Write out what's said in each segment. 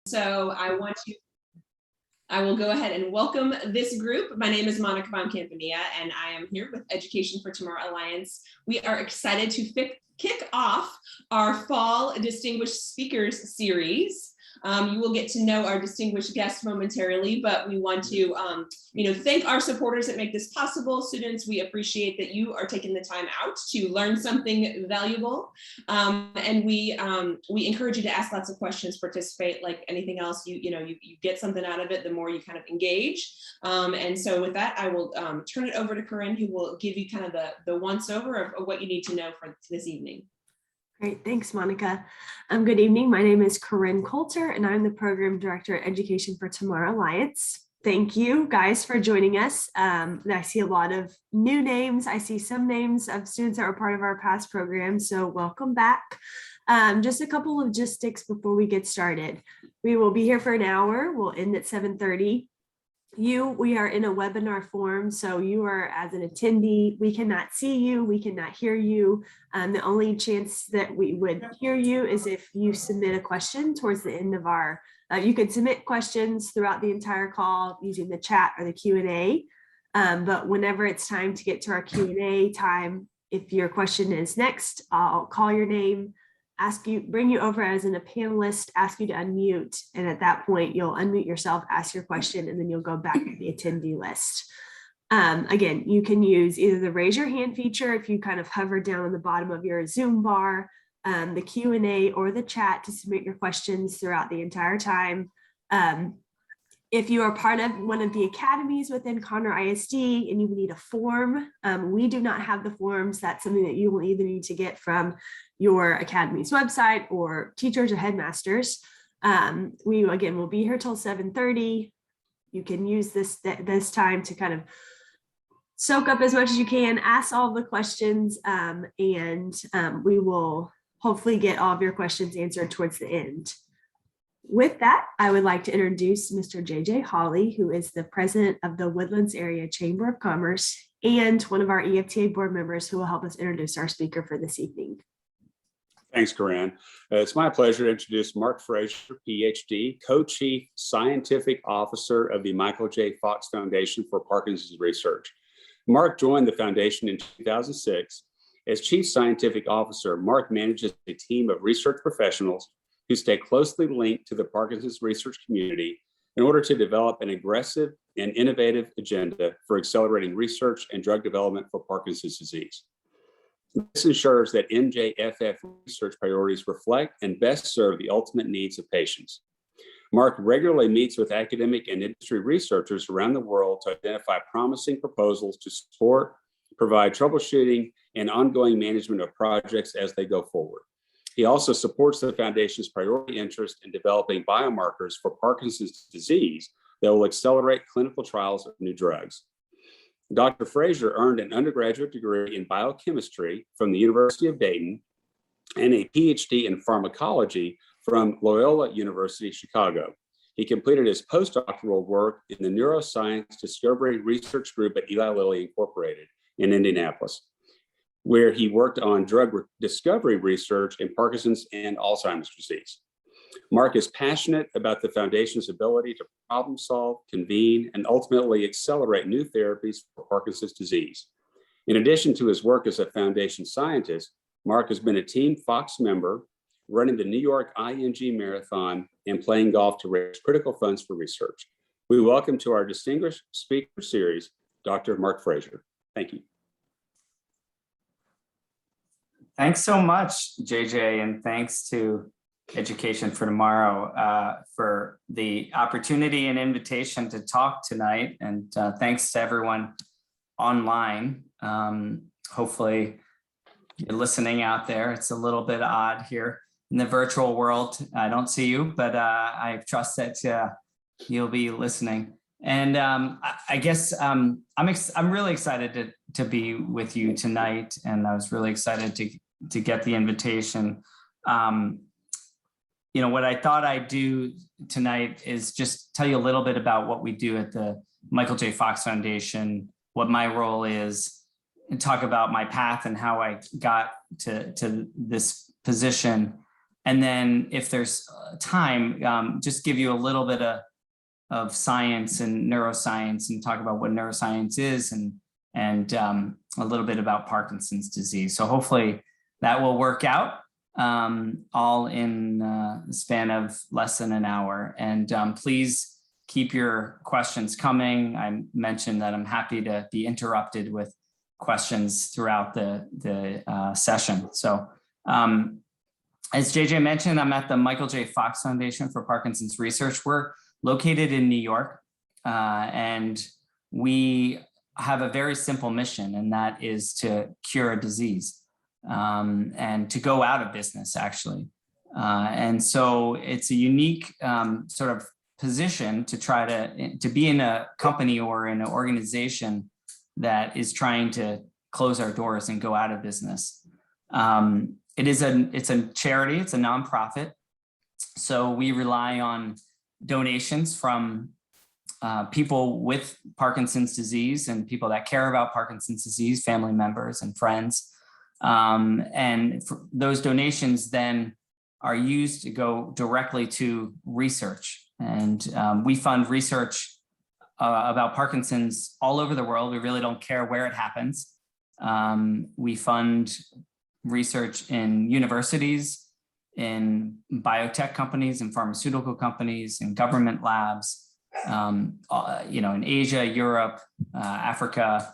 So I will go ahead and welcome this group. My name is Monica Von Campanilla, and I am here with Education for Tomorrow Alliance. We are excited to kick off our Fall Distinguished Speakers Series. You will get to know our distinguished guests momentarily, but we want to thank our supporters that make this possible. Students, we appreciate that you are taking the time out to learn something valuable. And we encourage you to ask lots of questions, participate. Like anything else, you get something out of it the more you kind of engage. And so with that, I will turn it over to Corinne, who will give you kind of the once over of what you need to know for this evening. Great, thanks, Monica. Good evening. My name is Corinne Coulter, and I'm the Program Director at Education for Tomorrow Alliance. Thank you, guys, for joining us. I see a lot of new names. I see some names of students that were part of our past program, so welcome back. Just a couple of logistics before we get started. We will be here for an hour. We'll end at 7:30. We are in a webinar form, so you are as an attendee, we cannot see you, we cannot hear you. The only chance that we would hear you is if you submit a question towards the end of our, you can submit questions throughout the entire call using the chat or the Q&A. But whenever it's time to get to our Q&A time, if your question is next, I'll call your name, bring you over as a panelist, ask you to unmute. And at that point, you'll unmute yourself, ask your question, and then you'll go back to the attendee list. Again, you can use either the raise your hand feature if you kind of hover down on the bottom of your Zoom bar, the Q&A or the chat to submit your questions throughout the entire time. If you are part of one of the academies within Conroe ISD and you need a form, we do not have the forms. That's something that you will either need to get from your academy's website or teachers or headmasters. We, again, will be here till 7:30. You can use this time to kind of soak up as much as you can, ask all the questions, and we will hopefully get all of your questions answered towards the end. With that, I would like to introduce Mr. JJ Hawley, who is the president of the Woodlands Area Chamber of Commerce and one of our EfTA board members who will help us introduce our speaker for this evening. Thanks, Corinne. It's my pleasure to introduce Mark Frasier, PhD, Co-Chief Scientific Officer of the Michael J. Fox Foundation for Parkinson's Research. Mark joined the foundation in 2006. As Chief Scientific Officer, Mark manages a team of research professionals who stay closely linked to the Parkinson's research community in order to develop an aggressive and innovative agenda for accelerating research and drug development for Parkinson's disease. This ensures that MJFF research priorities reflect and best serve the ultimate needs of patients. Mark regularly meets with academic and industry researchers around the world to identify promising proposals to support, provide troubleshooting, and ongoing management of projects as they go forward. He also supports the foundation's priority interest in developing biomarkers for Parkinson's disease that will accelerate clinical trials of new drugs. Dr. Frasier earned an undergraduate degree in biochemistry from the University of Dayton and a PhD in pharmacology from Loyola University, Chicago. He completed his postdoctoral work in the Neuroscience Discovery Research Group at Eli Lilly Incorporated in Indianapolis, where he worked on drug discovery research in Parkinson's and Alzheimer's disease. Mark is passionate about the foundation's ability to problem solve, convene, and ultimately accelerate new therapies for Parkinson's disease. In addition to his work as a foundation scientist, Mark has been a Team Fox member, running the New York IMG Marathon and playing golf to raise critical funds for research. We welcome to our distinguished speaker series, Dr. Mark Frasier. Thank you. Thanks so much, JJ, and thanks to Education for Tomorrow for the opportunity and invitation to talk tonight. And thanks to everyone online. Hopefully you're listening out there. It's a little bit odd here in the virtual world. I don't see you, but I trust that you'll be listening. And I guess I'm really excited to be with you tonight. And I was really excited to get the invitation. What I thought I'd do tonight is just tell you a little bit about what we do at the Michael J. Fox Foundation, what my role is, and talk about my path and how I got to this position. And then if there's time, just give you a little bit of science and neuroscience and talk about what neuroscience is and a little bit about Parkinson's disease. So hopefully that will work out all in the span of less than an hour. And please keep your questions coming. I mentioned that I'm happy to be interrupted with questions throughout the session. So as JJ mentioned, I'm at the Michael J. Fox Foundation for Parkinson's Research. We're located in New York, and we have a very simple mission, and that is to cure a disease and to go out of business, actually. And so it's a unique sort of position to try to be in a company or in an organization that is trying to close our doors and go out of business. It's a charity, it's a nonprofit. So we rely on donations from people with Parkinson's disease and people that care about Parkinson's disease, family members and friends. And those donations then are used to go directly to research. And we fund research about Parkinson's all over the world. We really don't care where it happens. We fund research in universities, in biotech companies, and pharmaceutical companies, in government labs, in Asia, Europe, Africa,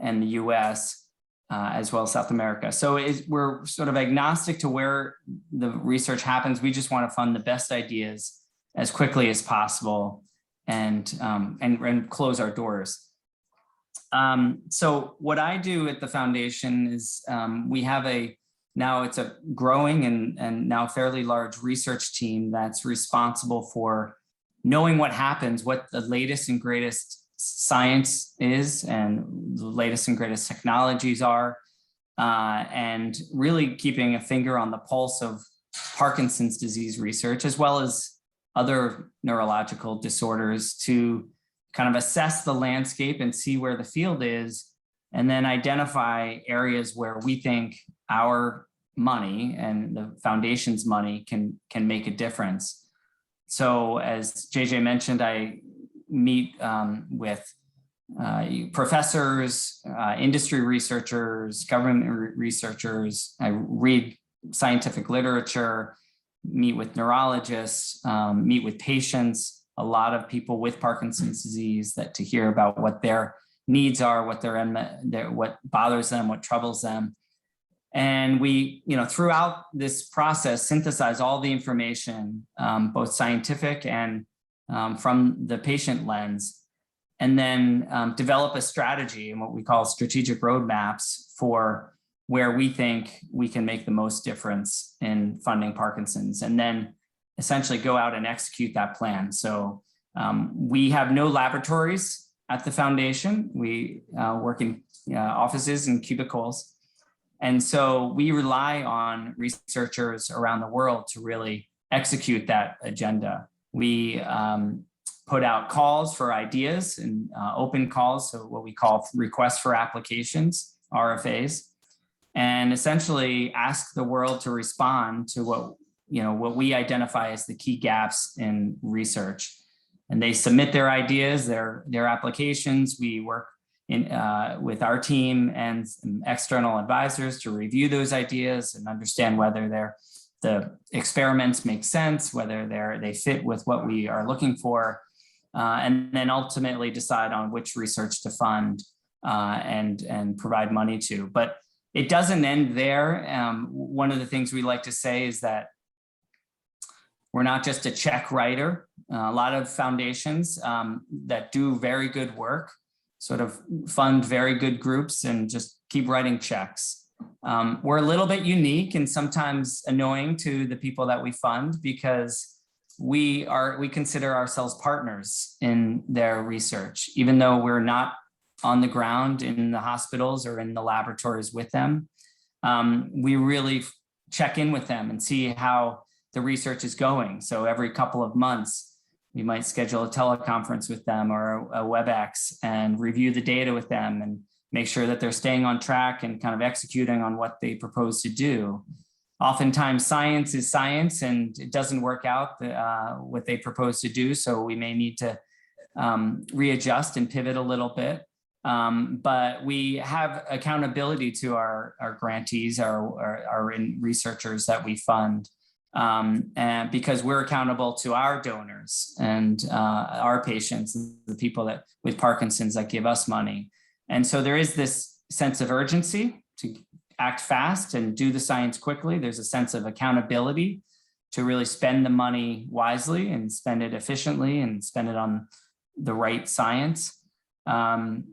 and the US, as well as South America. So we're sort of agnostic to where the research happens. We just want to fund the best ideas as quickly as possible and close our doors. So what I do at the foundation is we have now it's a growing and now fairly large research team that's responsible for knowing what happens, what the latest and greatest science is and the latest and greatest technologies are, and really keeping a finger on the pulse of Parkinson's disease research, as well as other neurological disorders, to kind of assess the landscape and see where the field is, and then identify areas where we think our money and the foundation's money can make a difference. So as JJ mentioned, I meet with professors, industry researchers, government researchers. I read scientific literature, meet with neurologists, meet with patients, a lot of people with Parkinson's disease, to hear about what their needs are, what bothers them, what troubles them. And we, throughout this process, synthesize all the information, both scientific and from the patient lens, and then develop a strategy and what we call strategic roadmaps for where we think we can make the most difference in funding Parkinson's, and then essentially go out and execute that plan. So we have no laboratories at the foundation. We work in offices and cubicles. And so we rely on researchers around the world to really execute that agenda. We put out calls for ideas and open calls, so what we call requests for applications, RFAs, and essentially ask the world to respond to what we identify as the key gaps in research. And they submit their ideas, their applications. We work with our team and some external advisors to review those ideas and understand whether the experiments make sense, whether they fit with what we are looking for, and then ultimately decide on which research to fund and provide money to. But it doesn't end there. One of the things we like to say is that we're not just a check writer. A lot of foundations that do very good work sort of fund very good groups and just keep writing checks. We're a little bit unique and sometimes annoying to the people that we fund, because we consider ourselves partners in their research, even though we're not on the ground in the hospitals or in the laboratories with them. We really check in with them and see how the research is going. So every couple of months, we might schedule a teleconference with them or a WebEx and review the data with them and make sure that they're staying on track and kind of executing on what they propose to do. Oftentimes science is science and it doesn't work out what they propose to do. So we may need to readjust and pivot a little bit. But we have accountability to our grantees, our researchers that we fund, and because we're accountable to our donors and our patients, the people that with Parkinson's that give us money. And so there is this sense of urgency to act fast and do the science quickly. There's a sense of accountability to really spend the money wisely and spend it efficiently and spend it on the right science. And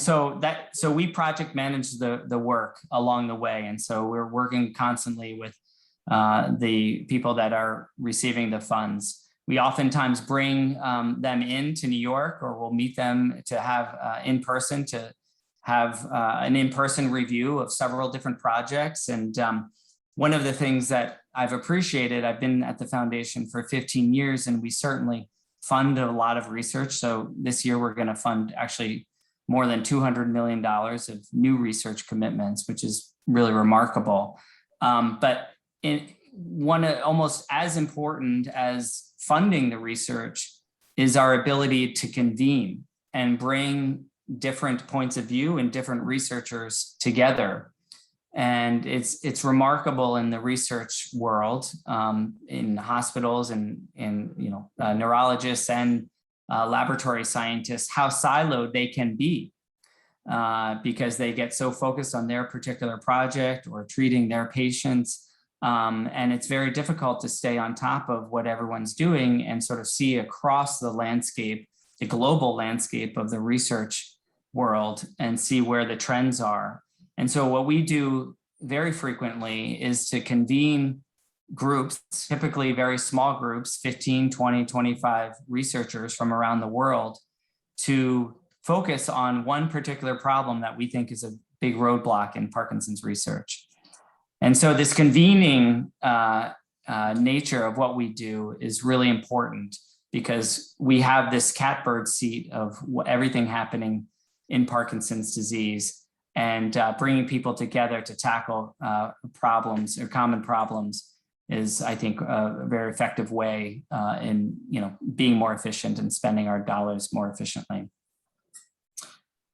so we project manage the work along the way. And so we're working constantly with the people that are receiving the funds. We oftentimes bring them into New York, or we'll meet them to have an in-person review of several different projects. And one of the things that I've appreciated, I've been at the foundation for 15 years, and we certainly fund a lot of research. So this year we're going to fund actually more than $200 million of new research commitments, which is really remarkable. But almost as important as funding the research is our ability to convene and bring different points of view and different researchers together. And it's remarkable in the research world, in hospitals and neurologists and laboratory scientists, how siloed they can be because they get so focused on their particular project or treating their patients. And it's very difficult to stay on top of what everyone's doing and sort of see across the landscape, the global landscape of the research world, and see where the trends are. And so what we do very frequently is to convene groups, typically very small groups, 15, 20, 25 researchers from around the world, to focus on one particular problem that we think is a big roadblock in Parkinson's research. And so this convening nature of what we do is really important because we have this catbird seat of everything happening in Parkinson's disease, and bringing people together to tackle problems or common problems is, I think, a very effective way in being more efficient and spending our dollars more efficiently.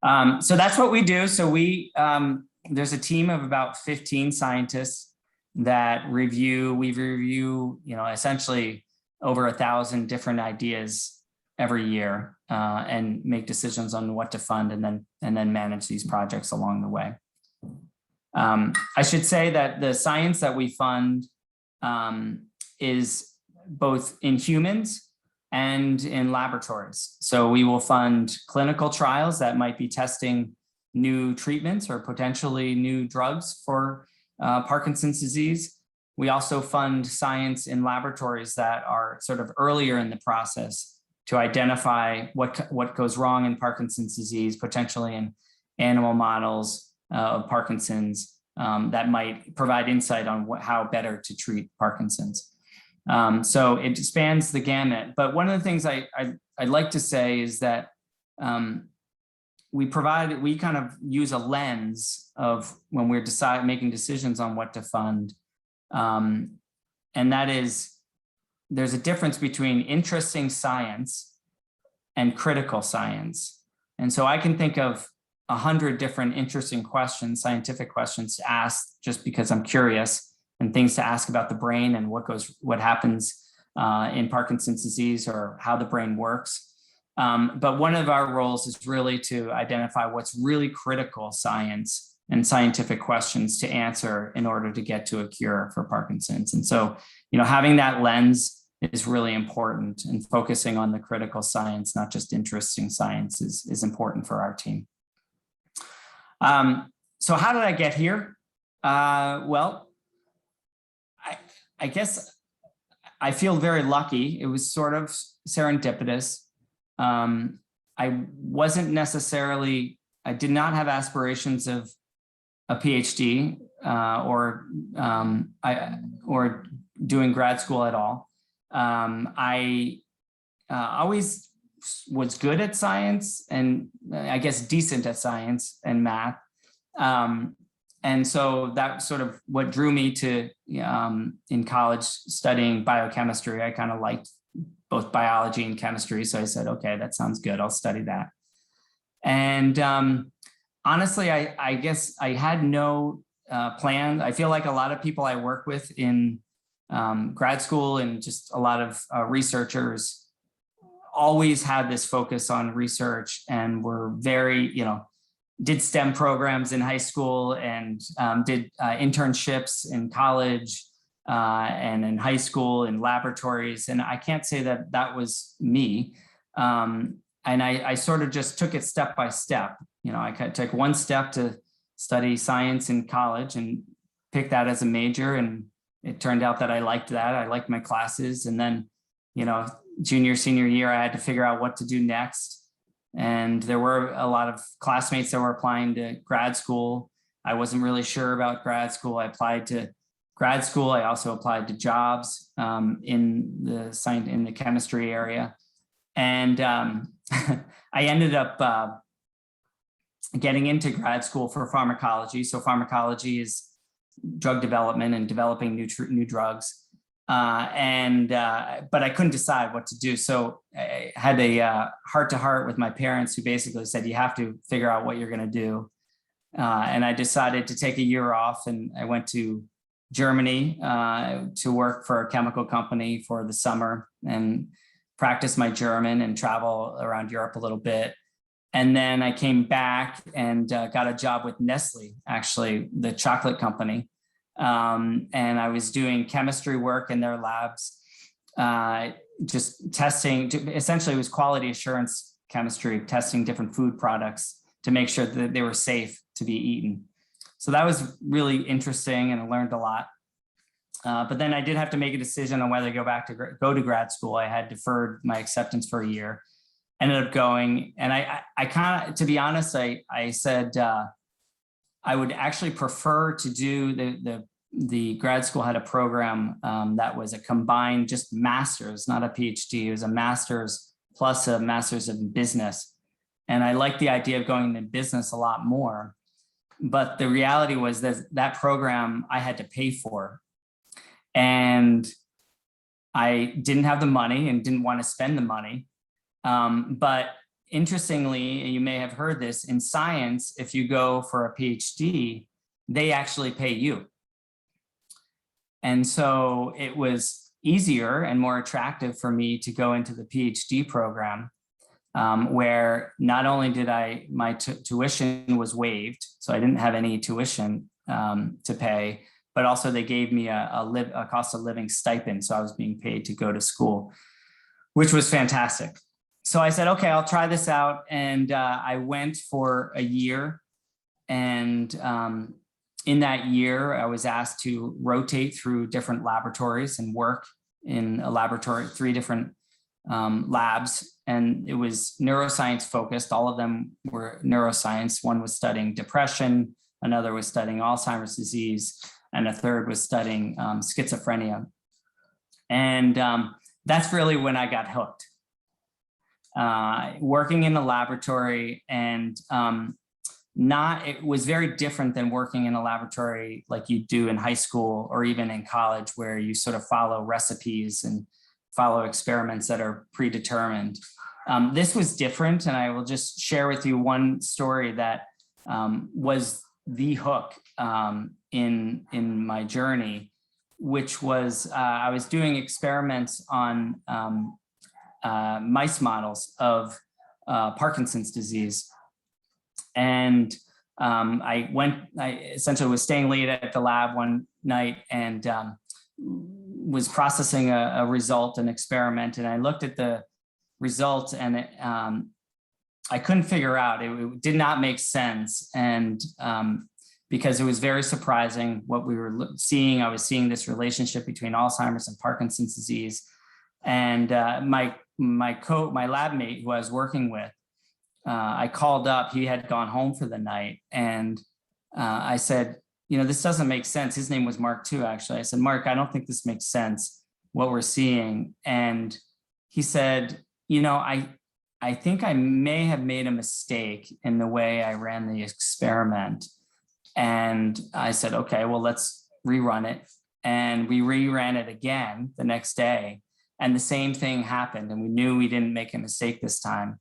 So that's what we do. So there's a team of about 15 scientists that we review, essentially over 1,000 different ideas every year, and make decisions on what to fund and then manage these projects along the way. I should say that the science that we fund is both in humans and in laboratories. So we will fund clinical trials that might be testing new treatments or potentially new drugs for Parkinson's disease. We also fund science in laboratories that are sort of earlier in the process to identify what goes wrong in Parkinson's disease, potentially in animal models of Parkinson's, that might provide insight on how better to treat Parkinson's. So it spans the gamut. But one of the things I'd like to say is that we kind of use a lens of when we're making decisions on what to fund. And that is, there's a difference between interesting science and critical science. And so I can think of 100 different interesting questions, scientific questions to ask just because I'm curious, and things to ask about the brain and what happens in Parkinson's disease or how the brain works. But one of our roles is really to identify what's really critical science and scientific questions to answer in order to get to a cure for Parkinson's. And so, having that lens is really important, and focusing on the critical science, not just interesting science, is important for our team. So how did I get here? Well, I guess I feel very lucky. It was sort of serendipitous. I did not have aspirations of a PhD or doing grad school at all. I always was good at science, and I guess decent at science and math. and so that sort of what drew me to in college studying biochemistry. I kind of liked both biology and chemistry. So I said, okay, that sounds good. I'll study that. And honestly, I guess I had no plan. I feel like a lot of people I work with in grad school and just a lot of researchers always had this focus on research and were very, did STEM programs in high school and did internships in college and in high school in laboratories. And I can't say that that was me. And I sort of just took it step by step. I took one step to study science in college and picked that as a major. And it turned out that I liked that. I liked my classes. And then, junior, senior year, I had to figure out what to do next. And there were a lot of classmates that were applying to grad school. I wasn't really sure about grad school. I applied to grad school. I also applied to jobs in the chemistry area. And I ended up getting into grad school for pharmacology. So pharmacology is drug development and developing new drugs. But I couldn't decide what to do. So I had a heart-to-heart with my parents who basically said, you have to figure out what you're going to do. And I decided to take a year off, and I went to Germany to work for a chemical company for the summer and practice my German and travel around Europe a little bit. And then I came back and got a job with Nestle, actually, the chocolate company. And I was doing chemistry work in their labs, just testing, essentially it was quality assurance chemistry, testing different food products to make sure that they were safe to be eaten. So that was really interesting, and I learned a lot. But then I did have to make a decision on whether to go to grad school. I had deferred my acceptance for a year, ended up going. And I kind of, to be honest, I said, I would actually prefer to do the grad school had a program that was a combined just master's, not a PhD. It was a master's plus a master's in business. And I liked the idea of going into business a lot more. But the reality was that program I had to pay for. And I didn't have the money and didn't want to spend the money. But interestingly, and you may have heard this, in science, if you go for a PhD, they actually pay you. And so it was easier and more attractive for me to go into the PhD program, where not only did my tuition was waived, so I didn't have any tuition to pay, but also they gave me a cost of living stipend. So I was being paid to go to school, which was fantastic. So I said, okay, I'll try this out. And I went for a year. And in that year, I was asked to rotate through different laboratories and work in a laboratory, 3 different labs. And it was neuroscience focused. All of them were neuroscience. One was studying depression, another was studying Alzheimer's disease, and a third was studying schizophrenia. And that's really when I got hooked. Working in a laboratory, and it was very different than working in a laboratory like you do in high school or even in college, where you sort of follow recipes and follow experiments that are predetermined. This was different, and I will just share with you one story that was the hook in my journey, which was I was doing experiments on mice models of Parkinson's disease. And I essentially was staying late at the lab one night and was processing a result, an experiment. And I looked at the result, and I couldn't figure out, it did not make sense. And because it was very surprising what we were seeing. I was seeing this relationship between Alzheimer's and Parkinson's disease. And my lab mate who I was working with, I called up, he had gone home for the night. And I said, this doesn't make sense. His name was Mark too, actually. I said, Mark, I don't think this makes sense, what we're seeing. And he said, I think I may have made a mistake in the way I ran the experiment. And I said, okay, well, let's rerun it. And we reran it again the next day. And the same thing happened. And we knew we didn't make a mistake this time.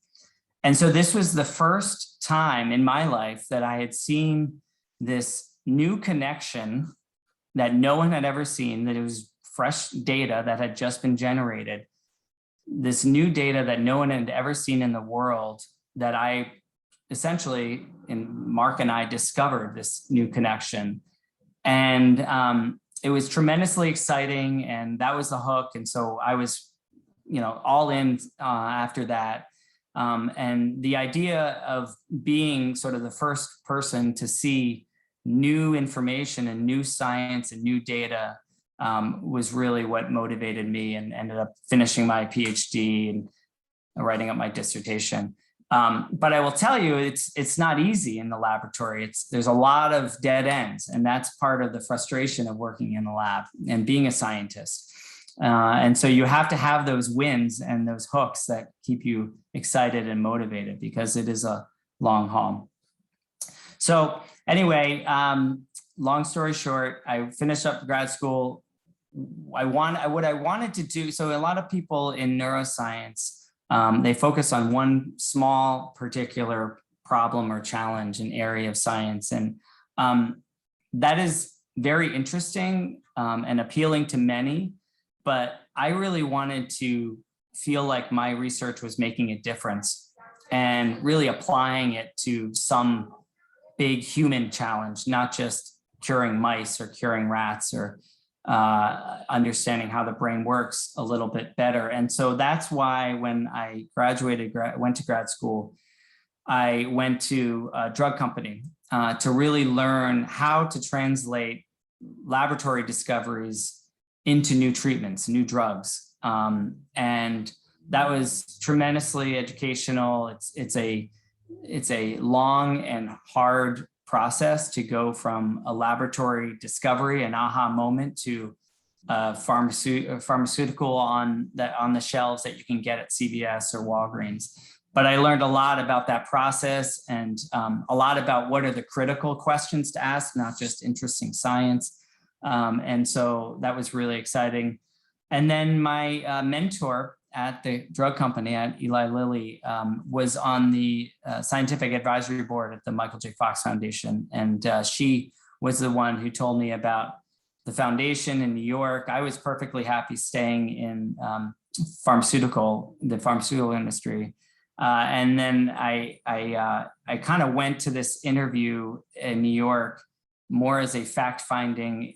And so this was the first time in my life that I had seen this new connection that no one had ever seen, that it was fresh data that had just been generated. This new data that no one had ever seen in the world, that I essentially, Mark and I discovered this new connection. And it was tremendously exciting, and that was the hook. And so I was, all in after that. And the idea of being sort of the first person to see new information and new science and new data was really what motivated me, and ended up finishing my PhD and writing up my dissertation. But I will tell you, it's not easy in the laboratory. There's a lot of dead ends, and that's part of the frustration of working in the lab and being a scientist. And so you have to have those wins and those hooks that keep you excited and motivated, because it is a long haul. So anyway, long story short, I finished up grad school. What I wanted to do, so a lot of people in neuroscience, they focus on one small particular problem or challenge, an area of science. And that is very interesting and appealing to many. But I really wanted to feel like my research was making a difference and really applying it to some big human challenge, not just curing mice or curing rats, or understanding how the brain works a little bit better. And so that's why when I went to grad school, I went to a drug company to really learn how to translate laboratory discoveries into new treatments, new drugs. And that was tremendously educational. It's a long and hard process to go from a laboratory discovery, an aha moment, to a pharmaceutical on the shelves that you can get at CVS or Walgreens. But I learned a lot about that process, and a lot about what are the critical questions to ask, not just interesting science. And so that was really exciting. And then my mentor at the drug company at Eli Lilly was on the scientific advisory board at the Michael J. Fox Foundation. And she was the one who told me about the foundation in New York. I was perfectly happy staying in the pharmaceutical industry. And then I kind of went to this interview in New York more as a fact-finding,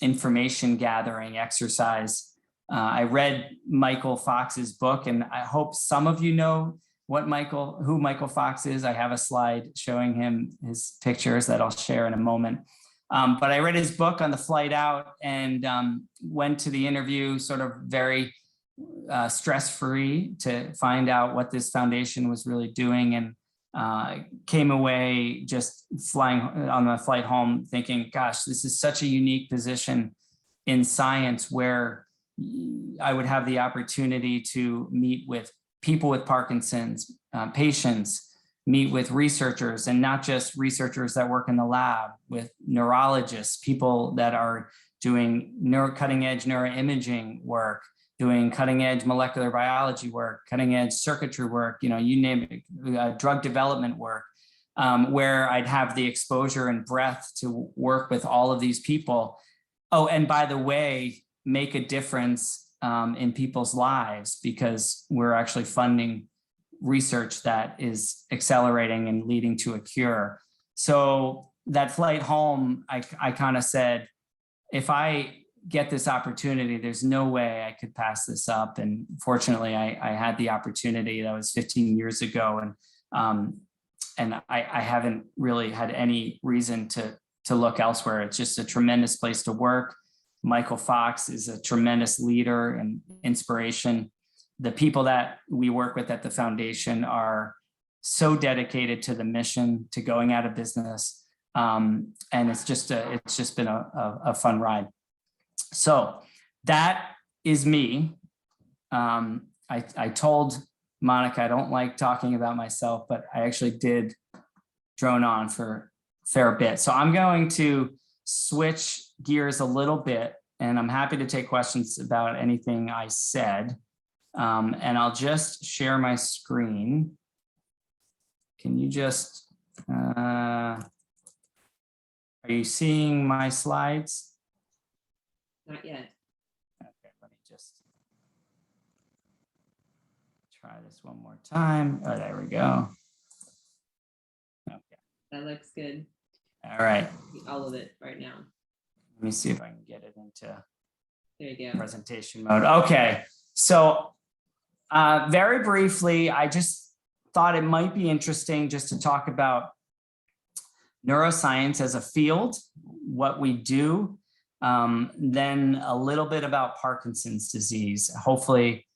information gathering exercise. I read Michael Fox's book, and I hope some of you know who Michael Fox is. I have a slide showing him his pictures that I'll share in a moment. But I read his book on the flight out, and went to the interview sort of very stress-free to find out what this foundation was really doing, and came away just flying on the flight home thinking, gosh, this is such a unique position in science, where I would have the opportunity to meet with people with Parkinson's, patients, meet with researchers, and not just researchers that work in the lab, with neurologists, people that are doing cutting edge neuroimaging work, doing cutting edge molecular biology work, cutting edge circuitry work, you name it, drug development work, where I'd have the exposure and breadth to work with all of these people. Oh, and by the way, make a difference in people's lives, because we're actually funding research that is accelerating and leading to a cure. So that flight home, I kind of said, if I get this opportunity, there's no way I could pass this up. And fortunately, I had the opportunity. That was 15 years ago. And I haven't really had any reason to look elsewhere. It's just a tremendous place to work. Michael Fox is a tremendous leader and inspiration. The people that we work with at the foundation are so dedicated to the mission, to going out of business. And it's just been a fun ride. So that is me. I told Monica I don't like talking about myself, but I actually did drone on for fair bit. So I'm going to switch gears a little bit, and I'm happy to take questions about anything I said. And I'll just share my screen. Can you just, are you seeing my slides? Not yet. Okay, let me just try this one more time. Oh, there we go. Okay. That looks good. All right. All of it right now. Let me see if I can get it into There you go. presentation mode. Okay. So very briefly, I just thought it might be interesting just to talk about neuroscience as a field, what we do, then a little bit about Parkinson's disease. Hopefully,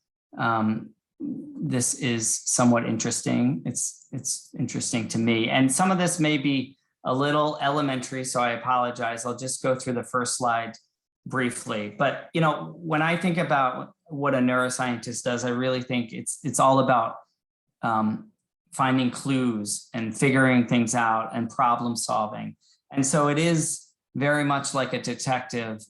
this is somewhat interesting. It's interesting to me. And some of this may be a little elementary, so I apologize. I'll just go through the first slide briefly. But when I think about what a neuroscientist does, I really think it's all about finding clues and figuring things out and problem solving. And so it is very much like a detective.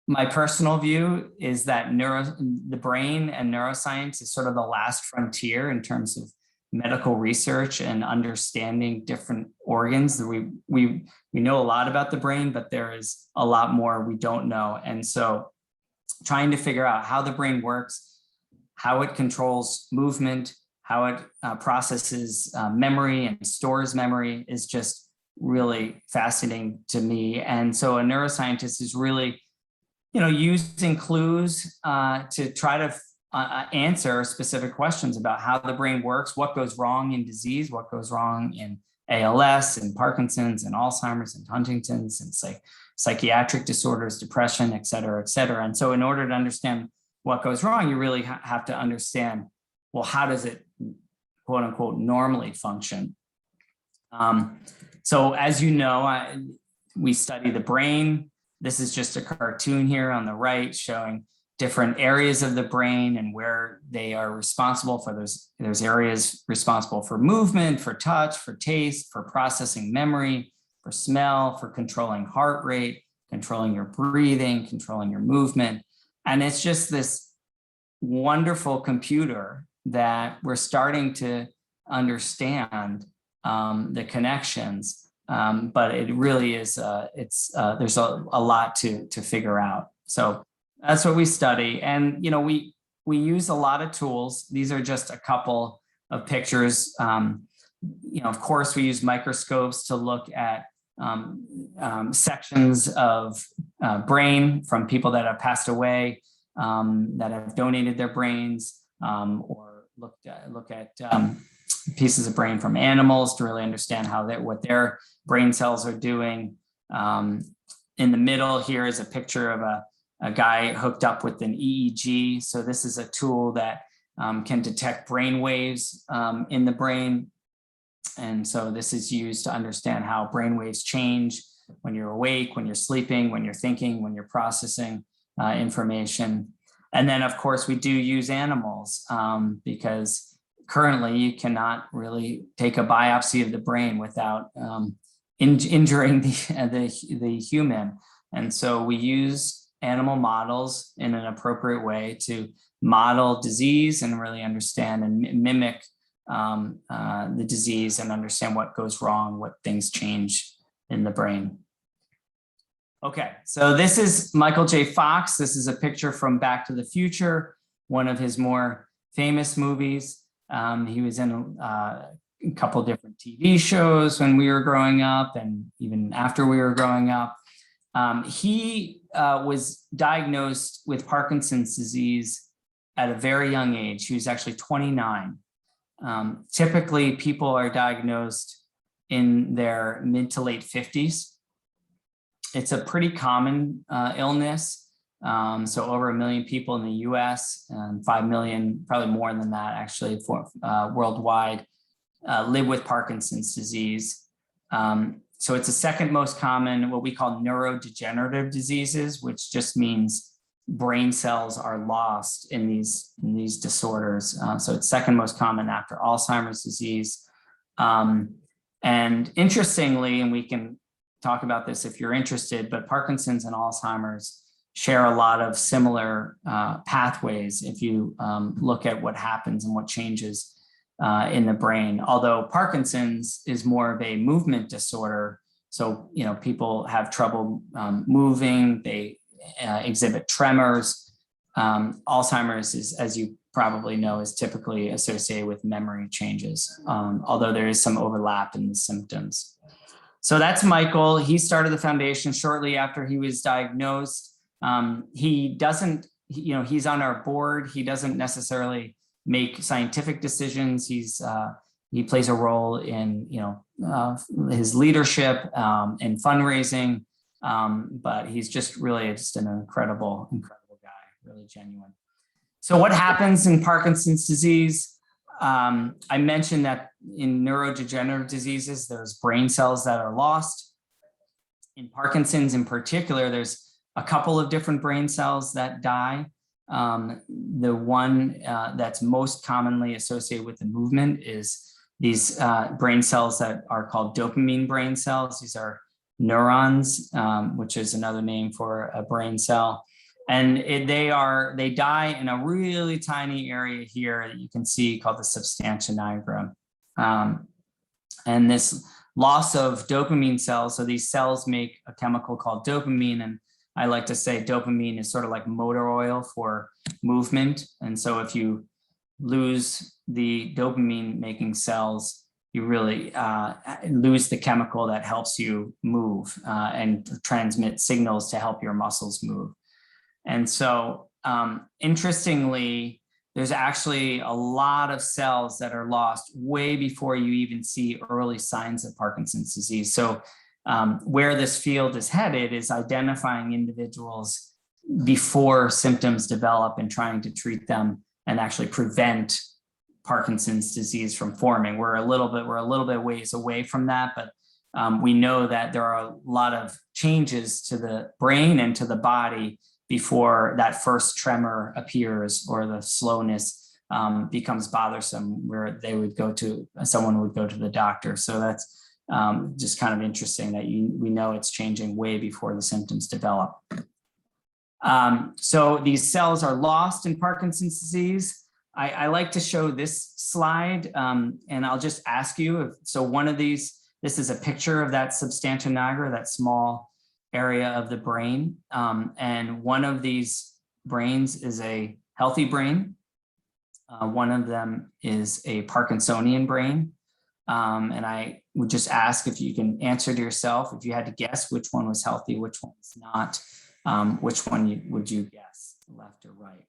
My personal view is that the brain and neuroscience is sort of the last frontier in terms of medical research and understanding different organs. We know a lot about the brain, but there is a lot more we don't know. And so trying to figure out how the brain works, how it controls movement, how it processes memory and stores memory is just really fascinating to me. And so a neuroscientist is really, using clues to try to answer specific questions about how the brain works, what goes wrong in disease, what goes wrong in ALS and Parkinson's and Alzheimer's and Huntington's and psychiatric disorders, depression, et cetera, et cetera. And so in order to understand what goes wrong, you really have to understand, well, how does it, quote unquote, normally function? So as you know, we study the brain. This is just a cartoon here on the right showing different areas of the brain and where they are responsible for. There's areas responsible for movement, for touch, for taste, for processing memory, for smell, for controlling heart rate, controlling your breathing, controlling your movement. And it's just this wonderful computer that we're starting to understand the connections. But it really is, there's a lot to figure out. So that's what we study. And, we use a lot of tools. These are just a couple of pictures. Of course, we use microscopes to look at sections of brain from people that have passed away, that have donated their brains, or look at pieces of brain from animals to really understand what their brain cells are doing. In the middle here is a picture of a guy hooked up with an EEG. So this is a tool that can detect brain waves in the brain. And so this is used to understand how brain waves change when you're awake, when you're sleeping, when you're thinking, when you're processing information. And then, of course, we do use animals because currently you cannot really take a biopsy of the brain without injuring the human. And so we use animal models in an appropriate way to model disease and really understand and mimic the disease and understand what goes wrong, what things change in the brain. Okay, so this is Michael J. Fox. This is a picture from Back to the Future, one of his more famous movies. He was in a couple different TV shows when we were growing up and even after we were growing up. He was diagnosed with Parkinson's disease at a very young age. He was actually 29. Typically, people are diagnosed in their mid to late 50s. It's a pretty common illness. So over 1 million people in the US and 5 million, probably more than that actually, worldwide, live with Parkinson's disease. So it's the second most common, what we call neurodegenerative diseases, which just means brain cells are lost in these disorders. So it's second most common after Alzheimer's disease. And interestingly, and we can talk about this if you're interested, but Parkinson's and Alzheimer's share a lot of similar pathways if you look at what happens and what changes in the brain. Although Parkinson's is more of a movement disorder, so people have trouble moving, they exhibit tremors. Alzheimer's is, as you probably know, is typically associated with memory changes, although there is some overlap in the symptoms. So that's Michael. He started the foundation shortly after he was diagnosed. He doesn't, he's on our board. He doesn't necessarily make scientific decisions. He plays a role in, his leadership and fundraising, but he's just really just an incredible guy, really genuine. So what happens in Parkinson's disease? I mentioned that in neurodegenerative diseases, there's brain cells that are lost. In Parkinson's in particular, there's a couple of different brain cells that die. The one that's most commonly associated with the movement is these brain cells that are called dopamine brain cells. These are neurons, which is another name for a brain cell. And they die in a really tiny area here that you can see called the substantia nigra. And this loss of dopamine cells, so these cells make a chemical called dopamine, and I like to say dopamine is sort of like motor oil for movement. And so if you lose the dopamine making cells, you really lose the chemical that helps you move and transmit signals to help your muscles move. And so interestingly, there's actually a lot of cells that are lost way before you even see early signs of Parkinson's disease. So where this field is headed is identifying individuals before symptoms develop and trying to treat them and actually prevent Parkinson's disease from forming. We're a little bit ways away from that, but we know that there are a lot of changes to the brain and to the body before that first tremor appears or the slowness becomes bothersome, where someone would go to the doctor. So that's just kind of interesting that we know it's changing way before the symptoms develop. So these cells are lost in Parkinson's disease. I like to show this slide, and I'll just ask you, so one of these, this is a picture of that substantia nigra, that small area of the brain. And one of these brains is a healthy brain. One of them is a Parkinsonian brain. And I would just ask if you can answer to yourself, if you had to guess which one was healthy, which one was not, which one would you guess, left or right?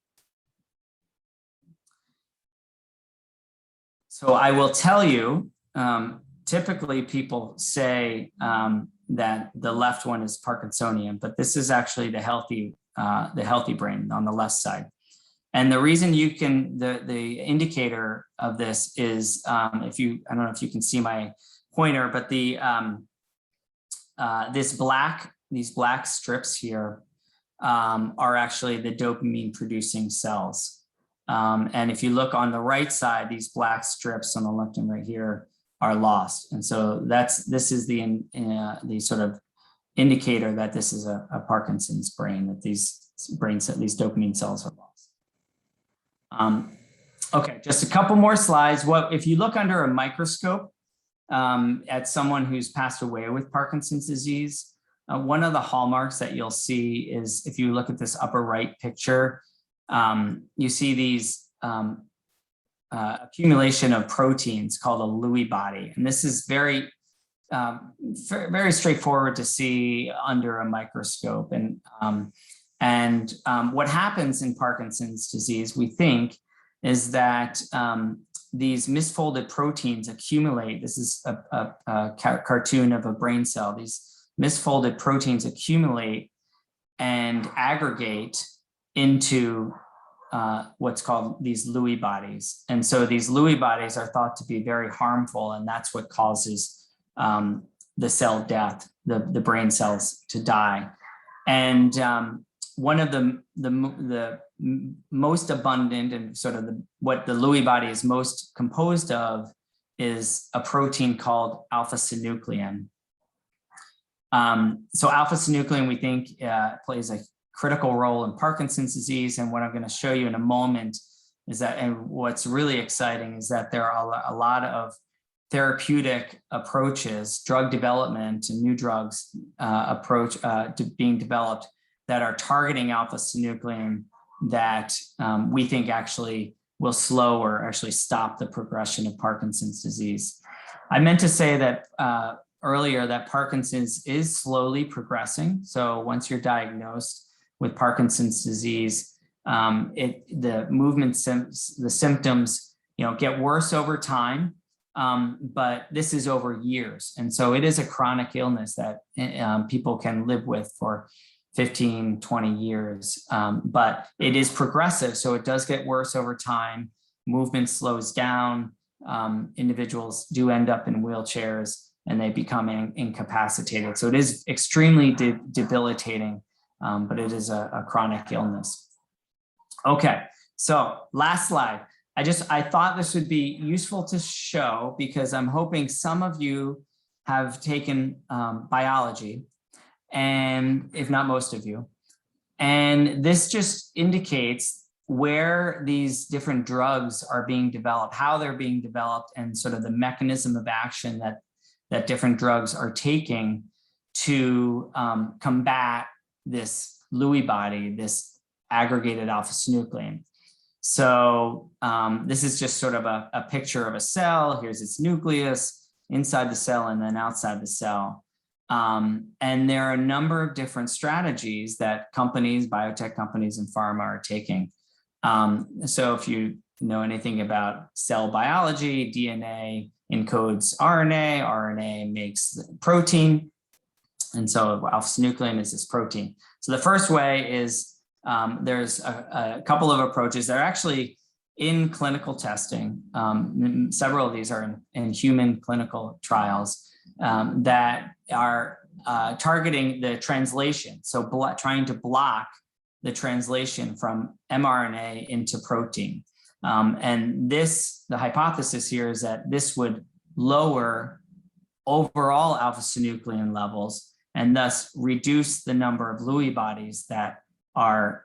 So I will tell you, typically people say that the left one is Parkinsonian, but this is actually the healthy brain on the left side. And the reason you can, the indicator of this is, I don't know if you can see my pointer, but these black strips here are actually the dopamine producing cells. And if you look on the right side, these black strips on the left and right here are lost. And so this is the sort of indicator that this is a Parkinson's brain, that these dopamine cells are lost. Okay, just a couple more slides. If you look under a microscope at someone who's passed away with Parkinson's disease, one of the hallmarks that you'll see is, if you look at this upper right picture, you see these accumulation of proteins called a Lewy body. And this is very straightforward to see under a microscope. And what happens in Parkinson's disease, we think, is that these misfolded proteins accumulate. This is a cartoon of a brain cell. These misfolded proteins accumulate and aggregate into what's called these Lewy bodies. And so these Lewy bodies are thought to be very harmful, and that's what causes the cell death, the brain cells to die. And one of the most abundant and sort of what the Lewy body is most composed of is a protein called alpha-synuclein. So alpha-synuclein, we think, plays a critical role in Parkinson's disease. And what I'm going to show you in a moment is that, and what's really exciting is that there are a lot of therapeutic approaches, drug development and new drugs being developed that are targeting alpha-synuclein that we think actually will slow or actually stop the progression of Parkinson's disease. I meant to say that earlier that Parkinson's is slowly progressing. So once you're diagnosed with Parkinson's disease, the symptoms, get worse over time, but this is over years. And so it is a chronic illness that people can live with for 15, 20 years, but it is progressive. So it does get worse over time. Movement slows down. Individuals do end up in wheelchairs and they become incapacitated. So it is extremely debilitating, but it is a chronic illness. Okay, so last slide. I thought this would be useful to show because I'm hoping some of you have taken biology, and if not most of you. And this just indicates where these different drugs are being developed, how they're being developed, and sort of the mechanism of action that different drugs are taking to combat this Lewy body, this aggregated alpha-synuclein. So this is just sort of a picture of a cell. Here's its nucleus, inside the cell and then outside the cell. And there are a number of different strategies that companies, biotech companies and pharma are taking. So if you know anything about cell biology, DNA encodes RNA, RNA makes protein. And so alpha-synuclein is this protein. So the first way is there's a couple of approaches that are actually in clinical testing. Several of these are in human clinical trials that are targeting the translation. So trying to block the translation from mRNA into protein. And the hypothesis here is that this would lower overall alpha-synuclein levels and thus reduce the number of Lewy bodies that are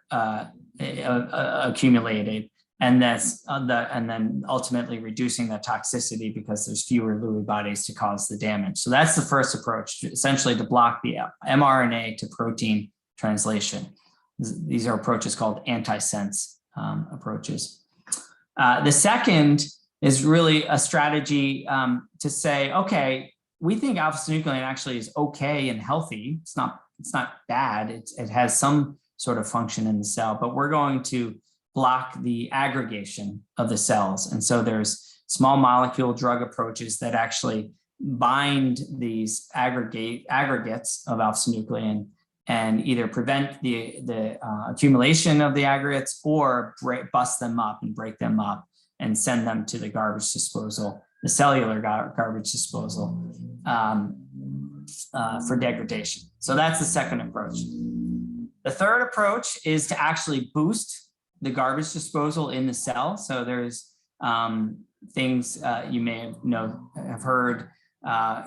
accumulated, and then ultimately reducing the toxicity because there's fewer Lewy bodies to cause the damage. So that's the first approach, essentially to block the mRNA to protein translation. These are approaches called antisense approaches. The second is really a strategy to say, okay, we think alpha-synuclein actually is okay and healthy. It's not bad. It has some sort of function in the cell, but we're going to block the aggregation of the cells. And so there's small molecule drug approaches that actually bind these aggregates of alpha-synuclein and either prevent the accumulation of the aggregates or bust them up and break them up and send them to the garbage disposal, the cellular garbage disposal for degradation. So that's the second approach. The third approach is to actually boost the garbage disposal in the cell. So there's things you may have heard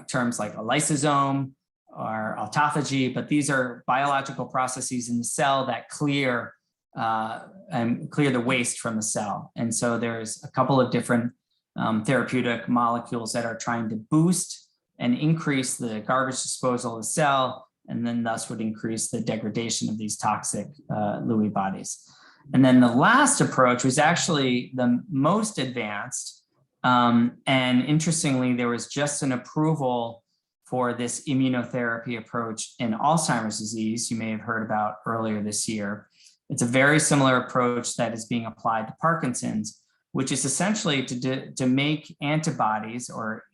terms like a lysosome or autophagy, but these are biological processes in the cell that clear the waste from the cell. And so there's a couple of different therapeutic molecules that are trying to boost and increase the garbage disposal of the cell, and then thus would increase the degradation of these toxic Lewy bodies. And then the last approach was actually the most advanced. And interestingly, there was just an approval for this immunotherapy approach in Alzheimer's disease, you may have heard about earlier this year. It's a very similar approach that is being applied to Parkinson's, which is essentially to make antibodies or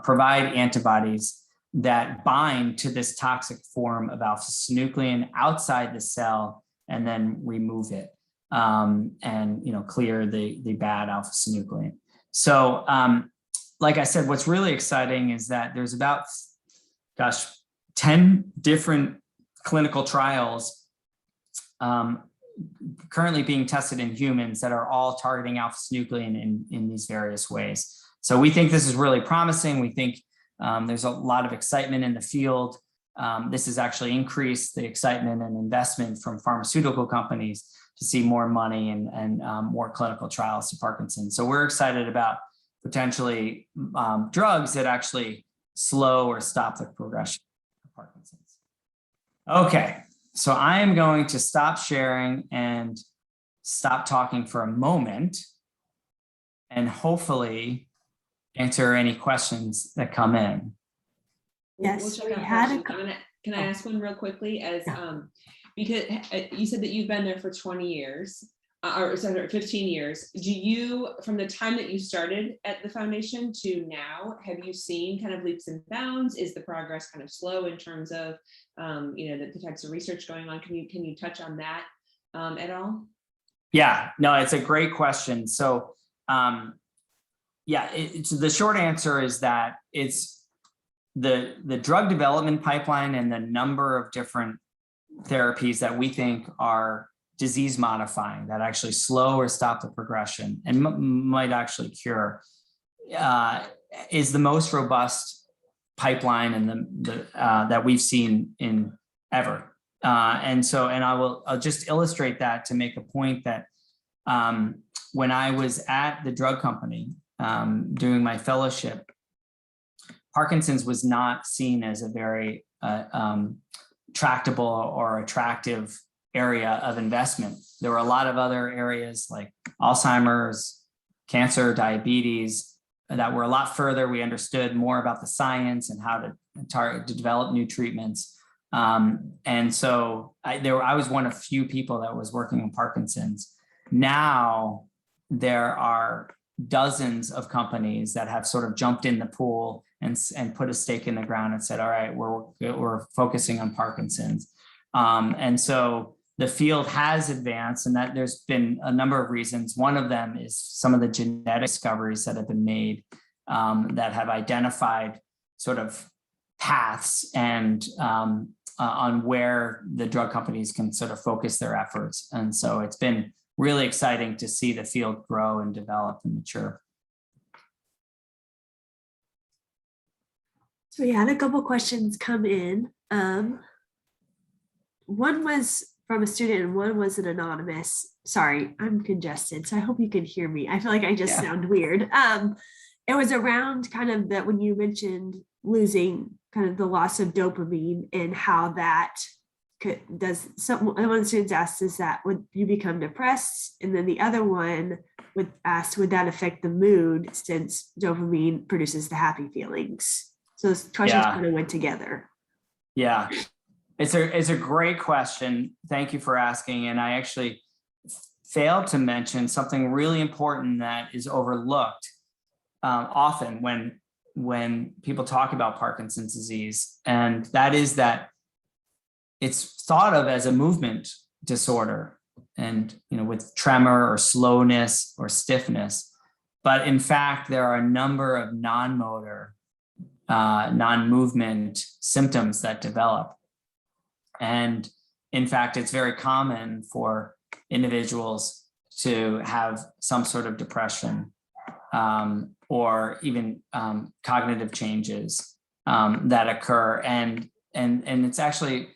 provide antibodies that bind to this toxic form of alpha-synuclein outside the cell and then remove it and clear the bad alpha-synuclein. So like I said, what's really exciting is that there's about, 10 different clinical trials currently being tested in humans that are all targeting alpha-synuclein in these various ways. So we think this is really promising. We think there's a lot of excitement in the field. This has actually increased the excitement and investment from pharmaceutical companies to see more money and more clinical trials to Parkinson's. So we're excited about potentially drugs that actually slow or stop the progression of Parkinson's. Okay, so I am going to stop sharing and stop talking for a moment and hopefully answer any questions that come in. Yes, We'll check we out had questions. Can I ask one real quickly? Because you said that you've been there for 20 years, or sorry, 15 years. Do you, from the time that you started at the foundation to now, have you seen kind of leaps and bounds? Is the progress kind of slow in terms of, the types of research going on? Can you touch on that at all? Yeah, no, it's a great question. So, the short answer is that it's the drug development pipeline and the number of different therapies that we think are disease modifying, that actually slow or stop the progression and might actually cure, is the most robust pipeline and that we've seen in ever. I'll just illustrate that to make a point that when I was at the drug company doing my fellowship, Parkinson's was not seen as a very tractable or attractive area of investment. There were a lot of other areas like Alzheimer's, cancer, diabetes, that were a lot further. We understood more about the science and how to develop new treatments. And so I was one of few people that was working on Parkinson's. Now there are dozens of companies that have sort of jumped in the pool and put a stake in the ground and said, all right, we're focusing on Parkinson's. And so the field has advanced, and that there's been a number of reasons. One of them is some of the genetic discoveries that have been made that have identified sort of paths and on where the drug companies can sort of focus their efforts. And so it's been really exciting to see the field grow and develop and mature. So we had a couple questions come in. One was from a student and one was an anonymous. Sorry, I'm congested, so I hope you can hear me. I feel like I just sound weird. It was around kind of that when you mentioned losing kind of the loss of dopamine and how that one of the students asked, is that would you become depressed? And then the other one would that affect the mood since dopamine produces the happy feelings? So those questions kind of went together. Yeah, it's a great question. Thank you for asking. And I actually failed to mention something really important that is overlooked often when people talk about Parkinson's disease. And that is that it's thought of as a movement disorder and, with tremor or slowness or stiffness. But in fact, there are a number of non-motor, non-movement symptoms that develop. And in fact, it's very common for individuals to have some sort of depression or even cognitive changes that occur. And it's actually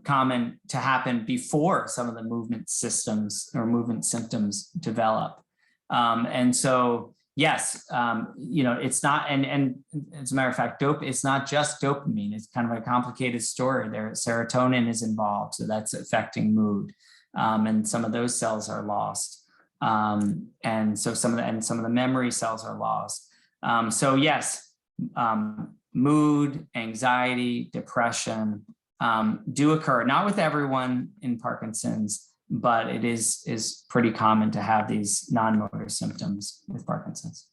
common to happen before some of the movement systems or movement symptoms develop. And so, yes, it's not, and as a matter of fact, it's not just dopamine. It's kind of a complicated story there. Serotonin is involved, so that's affecting mood. And some of those cells are lost. And so some of the memory cells are lost. So yes, mood, anxiety, depression do occur, not with everyone in Parkinson's, but it is pretty common to have these non-motor symptoms with Parkinson's.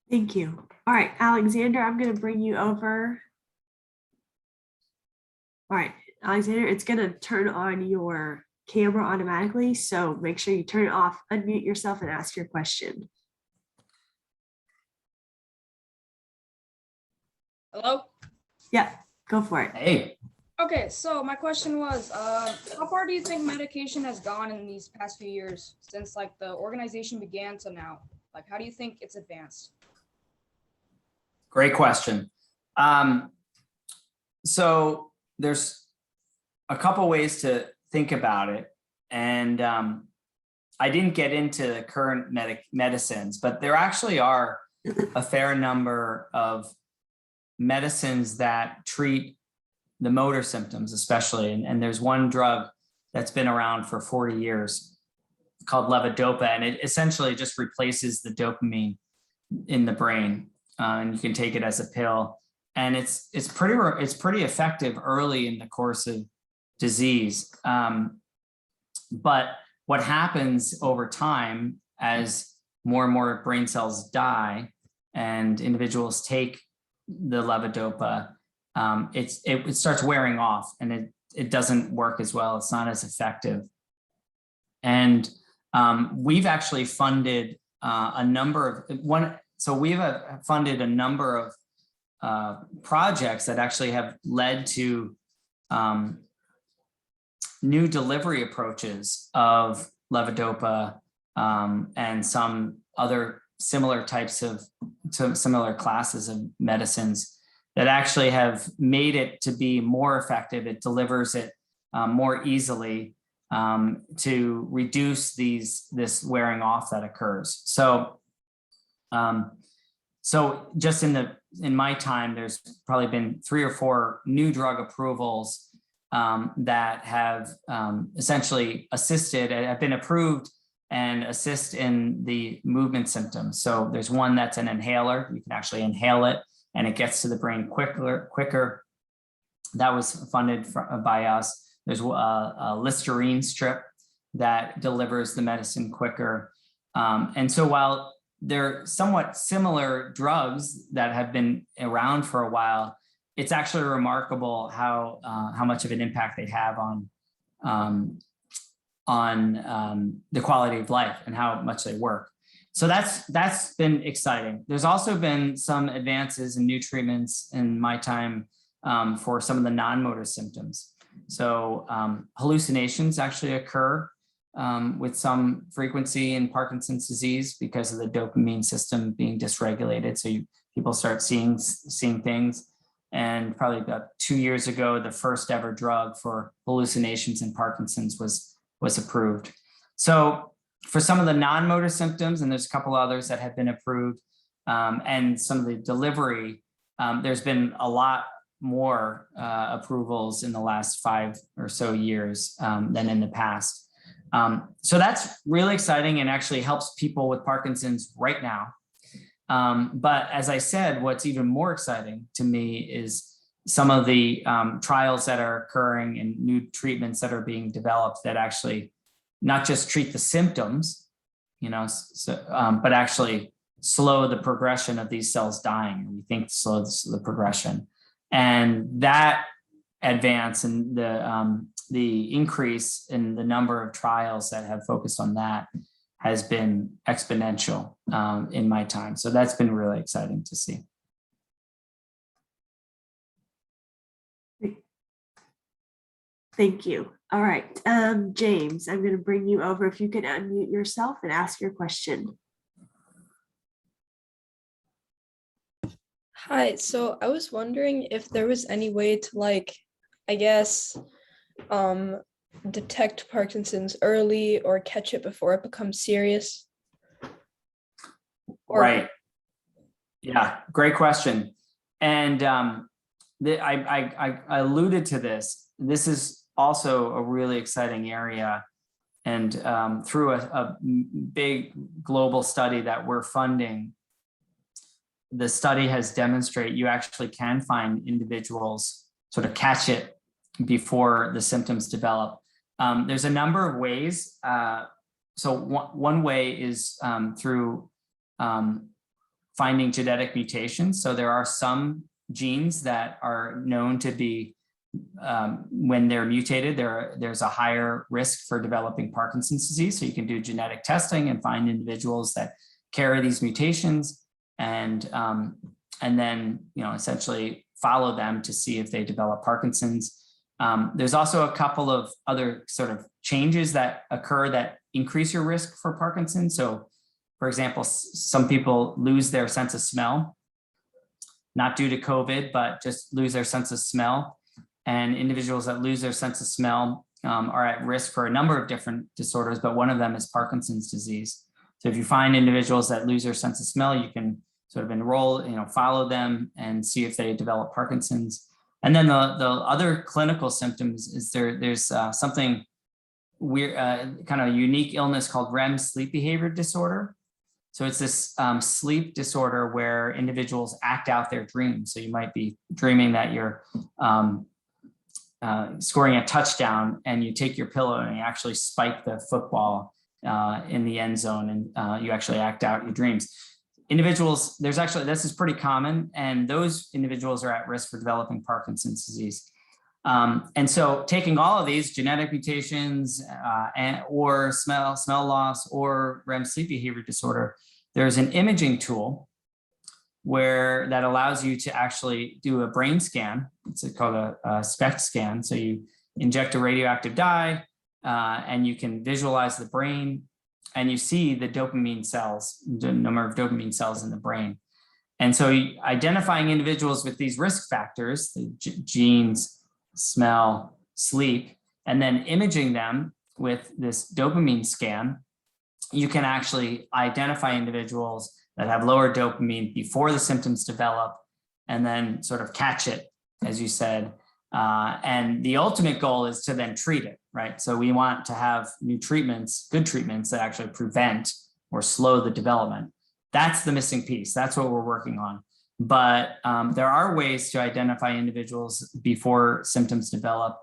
Thank you. All right, Alexander, I'm going to bring you over. All right, Alexander, it's going to turn on your camera automatically, so make sure you turn it off, unmute yourself, and ask your question. Hello? Yeah, go for it. Hey. Okay, so my question was, how far do you think medication has gone in these past few years since the organization began to now? Like, how do you think it's advanced? Great question. So there's a couple ways to think about it. And I didn't get into the current medicines, but there actually are a fair number of medicines that treat the motor symptoms, especially. And there's one drug that's been around for 40 years called levodopa, and it essentially just replaces the dopamine in the brain. And you can take it as a pill. And it's pretty effective early in the course of disease. But what happens over time as more and more brain cells die and individuals take the levodopa, it starts wearing off, and it doesn't work as well. It's not as effective. And we've actually funded a number of projects that actually have led to new delivery approaches of levodopa and some other similar classes of medicines that actually have made it to be more effective. It delivers it more easily to reduce this wearing off that occurs. So just in my time, there's probably been 3 or 4 new drug approvals that have essentially have been approved and assist in the movement symptoms. So there's one that's an inhaler. You can actually inhale it and it gets to the brain quicker. That was funded by us. There's a Listerine strip that delivers the medicine quicker. And so while they're somewhat similar drugs that have been around for a while, it's actually remarkable how much of an impact they have on the quality of life and how much they work. So that's been exciting. There's also been some advances in new treatments in my time for some of the non-motor symptoms. So hallucinations actually occur with some frequency in Parkinson's disease because of the dopamine system being dysregulated. So people start seeing things. And probably about 2 years ago, the first ever drug for hallucinations in Parkinson's was approved. So for some of the non-motor symptoms, and there's a couple others that have been approved, and some of the delivery, there's been a lot more approvals in the last 5 or so years than in the past. So that's really exciting and actually helps people with Parkinson's right now. But as I said, what's even more exciting to me is some of the trials that are occurring and new treatments that are being developed that actually not just treat the symptoms, but actually slow the progression of these cells dying. We think slows the progression. And that advance and the increase in the number of trials that have focused on that has been exponential in my time. So that's been really exciting to see. Thank you. All right, James, I'm going to bring you over. If you could unmute yourself and ask your question. Hi, so I was wondering if there was any way to detect Parkinson's early or catch it before it becomes serious? Right. Yeah, great question. And I alluded to this. This is also a really exciting area. And through a big global study that we're funding, the study has demonstrated you actually can find individuals sort of catch it before the symptoms develop. There's a number of ways. So one way is through finding genetic mutations. So there are some genes that are known to be, when they're mutated, there's a higher risk for developing Parkinson's disease. So you can do genetic testing and find individuals that carry these mutations and then, essentially follow them to see if they develop Parkinson's. There's also a couple of other sort of changes that occur that increase your risk for Parkinson's. So For example, some people lose their sense of smell, not due to COVID, but just lose their sense of smell. And individuals that lose their sense of smell are at risk for a number of different disorders, but one of them is Parkinson's disease. So if you find individuals that lose their sense of smell, you can sort of enroll, follow them and see if they develop Parkinson's. And then the other clinical symptoms is there's something weird, kind of a unique illness called REM sleep behavior disorder. So it's this sleep disorder where individuals act out their dreams. So you might be dreaming that you're scoring a touchdown and you take your pillow and you actually spike the football in the end zone and you actually act out your dreams. Individuals, this is pretty common, and those individuals are at risk for developing Parkinson's disease. And so taking all of these genetic mutations or smell loss or REM sleep behavior disorder, there's an imaging tool that allows you to actually do a brain scan. It's called a SPECT scan. So you inject a radioactive dye and you can visualize the brain and you see the dopamine cells, the number of dopamine cells in the brain. And so identifying individuals with these risk factors, the genes, smell, sleep, and then imaging them with this dopamine scan, you can actually identify individuals that have lower dopamine before the symptoms develop and then sort of catch it, as you said. And the ultimate goal is to then treat it, right? So we want to have new treatments, good treatments that actually prevent or slow the development. That's the missing piece. That's what we're working on. But there are ways to identify individuals before symptoms develop.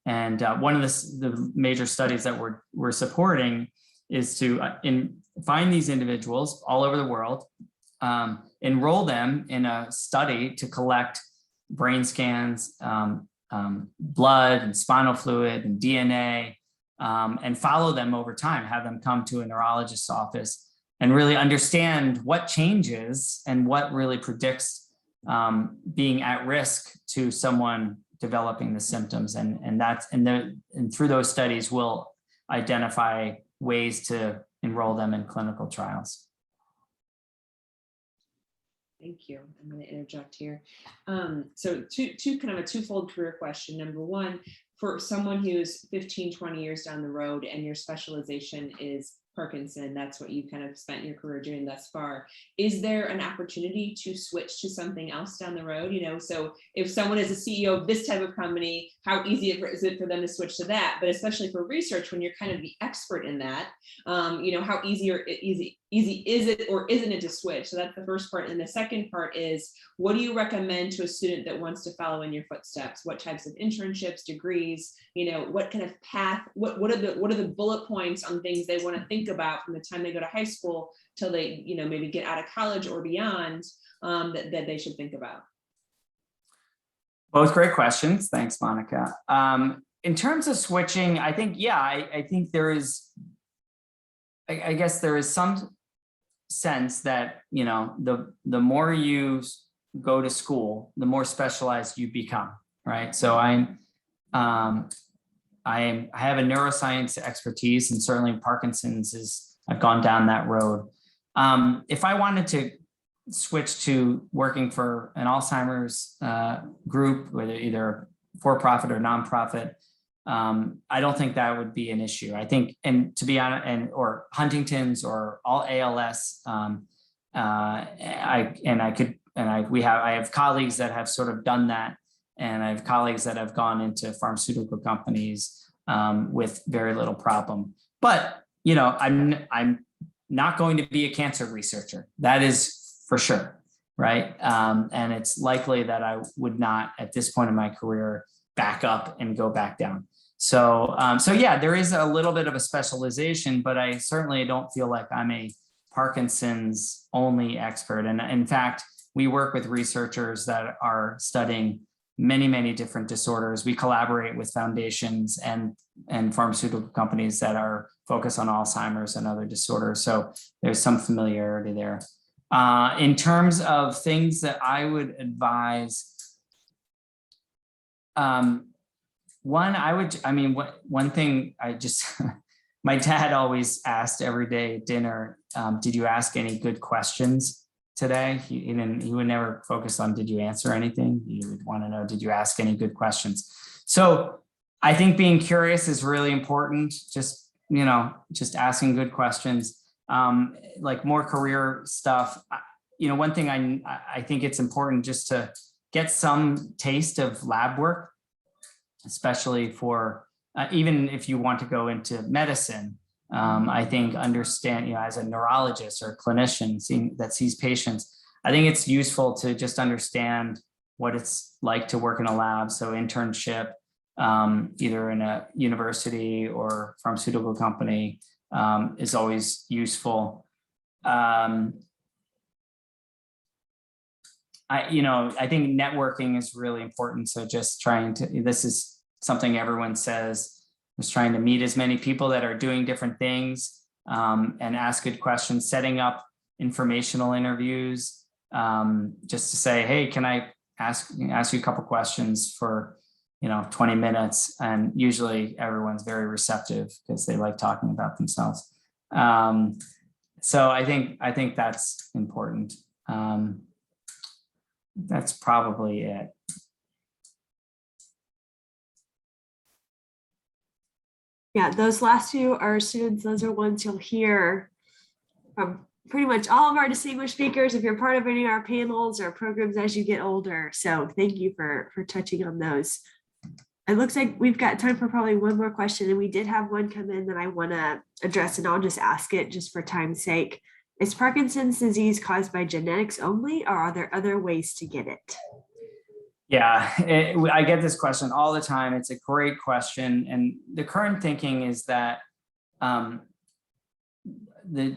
And one of the major studies that we're supporting is to find these individuals all over the world, enroll them in a study to collect brain scans, blood and spinal fluid and DNA, and follow them over time, have them come to a neurologist's office and really understand what changes and what really predicts being at risk to someone developing the symptoms. And through those studies, we'll identify ways to enroll them in clinical trials. Thank you. I'm going to interject here. So two kind of a twofold career question. Number one, for someone who's 15, 20 years down the road and your specialization is Parkinson, that's what you kind of spent your career doing thus far. Is there an opportunity to switch to something else down the road? So if someone is a CEO of this type of company, how easy is it for them to switch to that? But especially for research, when you're kind of the expert in that, how easy is it or isn't it to switch? So that's the first part. And the second part is, what do you recommend to a student that wants to follow in your footsteps? What types of internships, degrees, what kind of path, what are the bullet points on things they want to think about from the time they go to high school till they, maybe get out of college or beyond, that they should think about? Both great questions. Thanks, Monica. In terms of switching, I think, I think there is, I guess there is some sense that, the more you go to school, the more specialized you become, right? So I have a neuroscience expertise, and certainly Parkinson's I've gone down that road. If I wanted to switch to working for an Alzheimer's group, whether either for-profit or nonprofit, I don't think that would be an issue. I think, and to be honest, or Huntington's or all ALS, I have colleagues that have sort of done that, and I have colleagues that have gone into pharmaceutical companies with very little problem. But I'm not going to be a cancer researcher. That is for sure, right? And it's likely that I would not, at this point in my career, back up and go back down. So yeah, there is a little bit of a specialization, but I certainly don't feel like I'm a Parkinson's only expert. And in fact, we work with researchers that are studying many, many different disorders. We collaborate with foundations and pharmaceutical companies that are focused on Alzheimer's and other disorders. So there's some familiarity there. In terms of things that I would advise, one thing I just, my dad always asked every day at dinner, did you ask any good questions today? He would never focus on, did you answer anything? He would want to know, did you ask any good questions? So I think being curious is really important. Just asking good questions, like more career stuff. One thing I think it's important just to get some taste of lab work, especially for even if you want to go into medicine. I think understand, as a neurologist or a clinician that sees patients, I think it's useful to just understand what it's like to work in a lab. So internship, either in a university or pharmaceutical company, is always useful. I think networking is really important. So just this is something everyone says, just trying to meet as many people that are doing different things, and ask good questions, setting up informational interviews, just to say, hey, can I ask you a couple questions for 20 minutes, and usually everyone's very receptive because they like talking about themselves. So I think that's important. That's probably it. Yeah, those last two are students. Those are ones you'll hear from pretty much all of our distinguished speakers if you're part of any of our panels or programs as you get older. So thank you for touching on those. It looks like we've got time for probably one more question, and we did have one come in that I want to address, and I'll just ask it just for time's sake. Is Parkinson's disease caused by genetics only, or are there other ways to get it? Yeah, I get this question all the time. It's a great question. And the current thinking is that the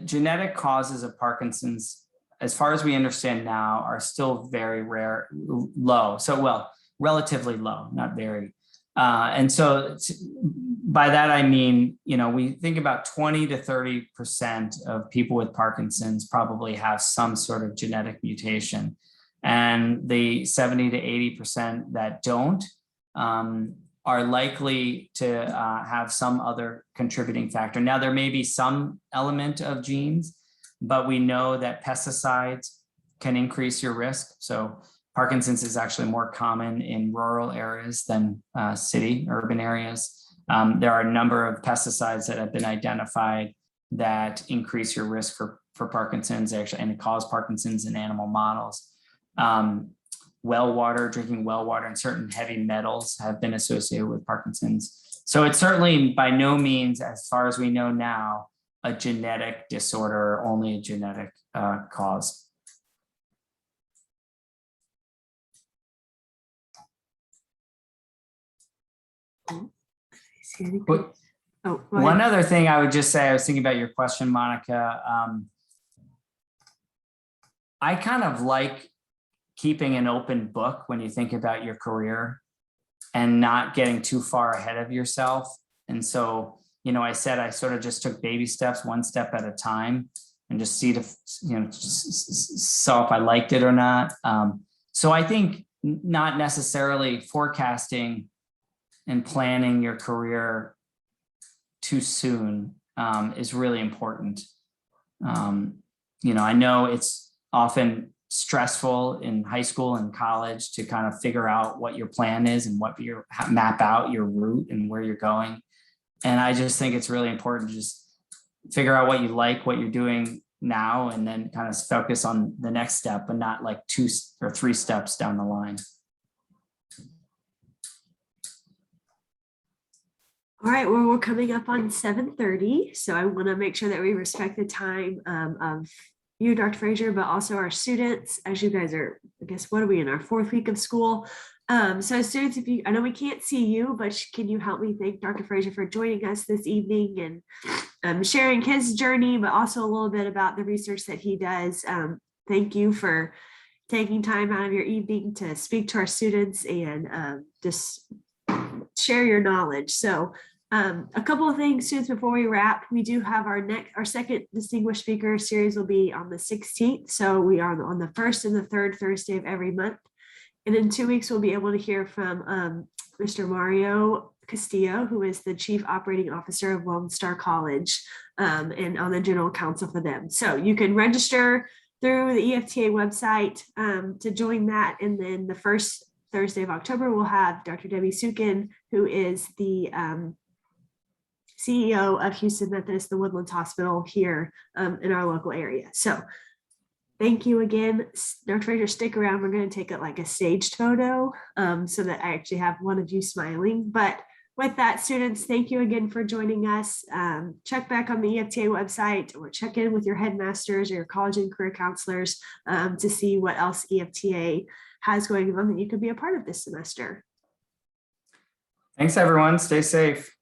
genetic causes of Parkinson's, as far as we understand now, are still very rare, low. So, well, relatively low, not very. And so by that, I mean, we think about 20 to 30% of people with Parkinson's probably have some sort of genetic mutation. And the 70 to 80% that don't are likely to have some other contributing factor. Now, there may be some element of genes, but we know that pesticides can increase your risk. So Parkinson's is actually more common in rural areas than urban areas. There are a number of pesticides that have been identified that increase your risk for Parkinson's, actually, and cause Parkinson's in animal models. Drinking well water, and certain heavy metals have been associated with Parkinson's. So it's certainly by no means, as far as we know now, a genetic disorder, only a genetic cause. One other thing I would just say, I was thinking about your question, Monica. I kind of like keeping an open book when you think about your career and not getting too far ahead of yourself. And so, I said I sort of just took baby steps, one step at a time, and just see saw if I liked it or not. So I think not necessarily forecasting and planning your career too soon is really important. I know it's often stressful in high school and college to kind of figure out what your plan is and map out your route and where you're going. And I just think it's really important to just figure out what you like, what you're doing now, and then kind of focus on the next step, but not like 2 or 3 steps down the line. All right, well, we're coming up on 7:30, so I want to make sure that we respect the time of you, Dr. Frasier, but also our students, as you guys are, I guess, what are we in our 4th week of school? So students, I know we can't see you, but can you help me thank Dr. Frasier for joining us this evening and sharing his journey, but also a little bit about the research that he does. Thank you for taking time out of your evening to speak to our students and just share your knowledge. So a couple of things, students, before we wrap. We do have our second distinguished speaker series will be on the 16th. So we are on the 1st and the 3rd Thursday of every month. And in 2 weeks, we'll be able to hear from Mr. Mario Castillo, who is the Chief Operating Officer of Lone Star College, and on the general counsel for them. So you can register through the EfTA website to join that. And then the first Thursday of October, we'll have Dr. Debbie Sukin, who is the CEO of Houston Methodist, the Woodlands Hospital here in our local area. So thank you again. Dr. Fraser, stick around. We're going to take like a staged photo so that I actually have one of you smiling. But with that, students, thank you again for joining us. Check back on the EfTA website or check in with your headmasters or your college and career counselors to see what else EfTA has going on that you could be a part of this semester. Thanks, everyone. Stay safe.